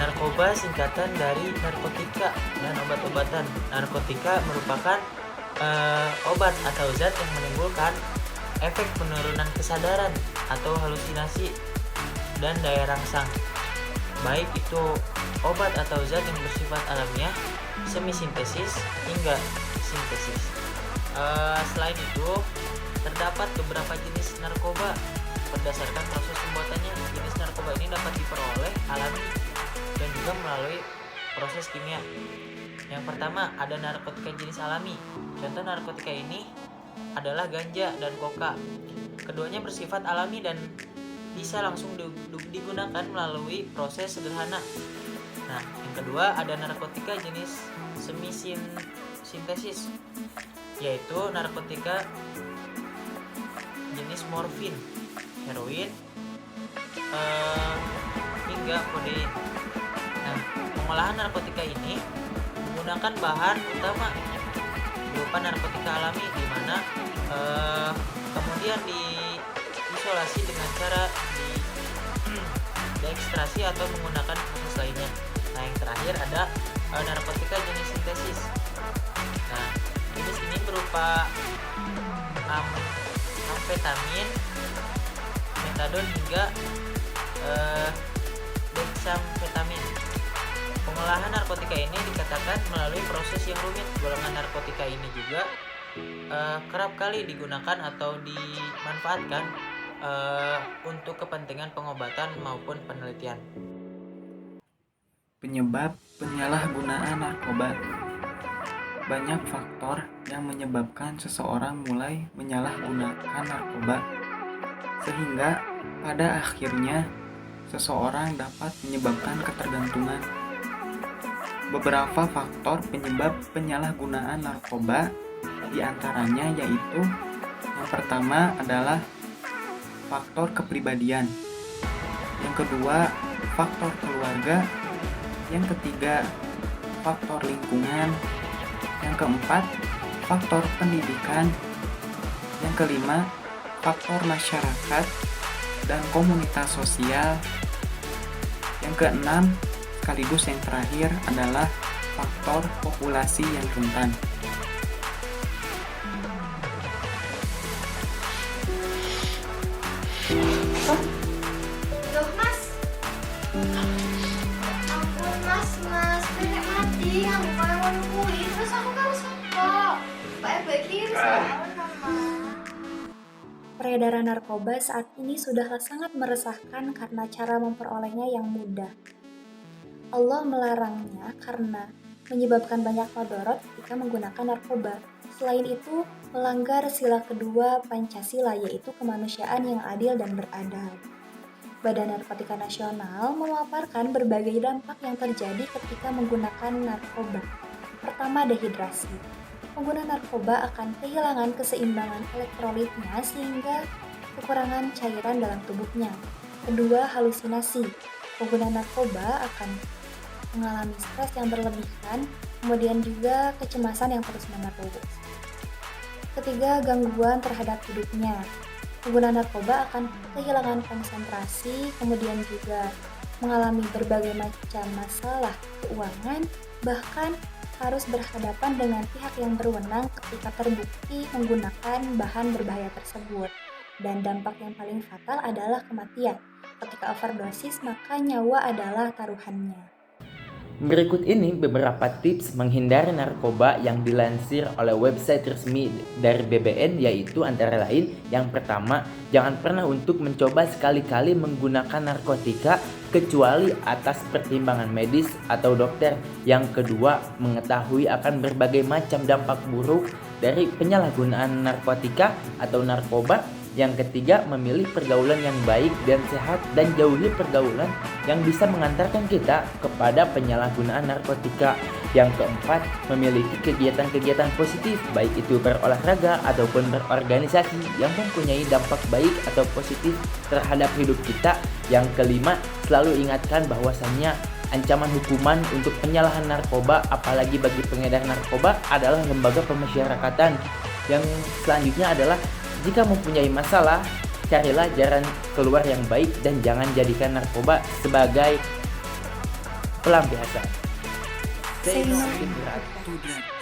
Narkoba singkatan dari narkotika dan obat-obatan. Narkotika merupakan obat atau zat yang menimbulkan efek penurunan kesadaran atau halusinasi dan daya rangsang, baik itu obat atau zat yang bersifat alamiah, semi-sintesis, hingga sintesis. Selain itu, terdapat beberapa jenis narkoba. Berdasarkan proses pembuatannya, jenis narkoba ini dapat diperoleh alami dan juga melalui proses kimia. Yang pertama, ada narkotika jenis alami. Contoh narkotika ini adalah ganja dan koka. Keduanya bersifat alami dan bisa langsung digunakan melalui proses sederhana. Nah, yang kedua ada narkotika jenis semi-sintesis, yaitu narkotika jenis morfin, heroin, hingga kodein. Nah, pengolahan narkotika ini menggunakan bahan utama berupa narkotika alami, di mana kemudian diisolasi dengan cara diekstrasi atau menggunakan proses lainnya. Nah, yang terakhir ada narkotika jenis sintesis. Nah, jenis ini berupa amfetamin, metadon hingga dexamfetamin. Pengolahan narkotika ini dikatakan melalui proses yang rumit. Golongan narkotika ini juga kerap kali digunakan atau dimanfaatkan untuk kepentingan pengobatan maupun penelitian. Penyebab penyalahgunaan narkoba. Banyak faktor yang menyebabkan seseorang mulai menyalahgunakan narkoba, sehingga pada akhirnya seseorang dapat menyebabkan ketergantungan. Beberapa faktor penyebab penyalahgunaan narkoba diantaranya yaitu yang pertama adalah faktor kepribadian, yang kedua faktor keluarga, yang ketiga faktor lingkungan, yang keempat faktor pendidikan, yang kelima faktor masyarakat dan komunitas sosial, yang keenam sekaligus yang terakhir adalah faktor populasi yang rentan. Loh mas, ampun mas, bebek mati, aku kayak mau nungguin, terus aku harus apa? Bebek kiri sama mama. Peredaran narkoba saat ini sudah sangat meresahkan karena cara memperolehnya yang mudah. Allah melarangnya karena menyebabkan banyak madorot ketika menggunakan narkoba. Selain itu, melanggar sila kedua Pancasila, yaitu kemanusiaan yang adil dan beradab. Badan Narkotika Nasional memaparkan berbagai dampak yang terjadi ketika menggunakan narkoba. Pertama, dehidrasi. Pengguna narkoba akan kehilangan keseimbangan elektrolitnya sehingga kekurangan cairan dalam tubuhnya. Kedua, halusinasi. Pengguna narkoba akan mengalami stres yang berlebihan, kemudian juga kecemasan yang terus-menerus. Ketiga, gangguan terhadap hidupnya. Pengguna narkoba akan kehilangan konsentrasi, kemudian juga mengalami berbagai macam masalah keuangan, bahkan harus berhadapan dengan pihak yang berwenang ketika terbukti menggunakan bahan berbahaya tersebut. Dan dampak yang paling fatal adalah kematian. Ketika overdosis, maka nyawa adalah taruhannya. Berikut ini beberapa tips menghindari narkoba yang dilansir oleh website resmi dari BBN, yaitu antara lain yang pertama, jangan pernah untuk mencoba sekali-kali menggunakan narkotika kecuali atas pertimbangan medis atau dokter. Yang kedua, mengetahui akan berbagai macam dampak buruk dari penyalahgunaan narkotika atau narkoba. Yang ketiga, memilih pergaulan yang baik dan sehat dan jauhi pergaulan yang bisa mengantarkan kita kepada penyalahgunaan narkotika. Yang keempat, memiliki kegiatan-kegiatan positif, baik itu berolahraga ataupun berorganisasi yang mempunyai dampak baik atau positif terhadap hidup kita. Yang kelima, selalu ingatkan bahwasannya ancaman hukuman untuk penyalahan narkoba, apalagi bagi pengedar narkoba, adalah lembaga pemasyarakatan. Yang selanjutnya adalah jika mempunyai masalah, carilah jalan keluar yang baik dan jangan jadikan narkoba sebagai pelampiasan. Say no to drugs. To drugs.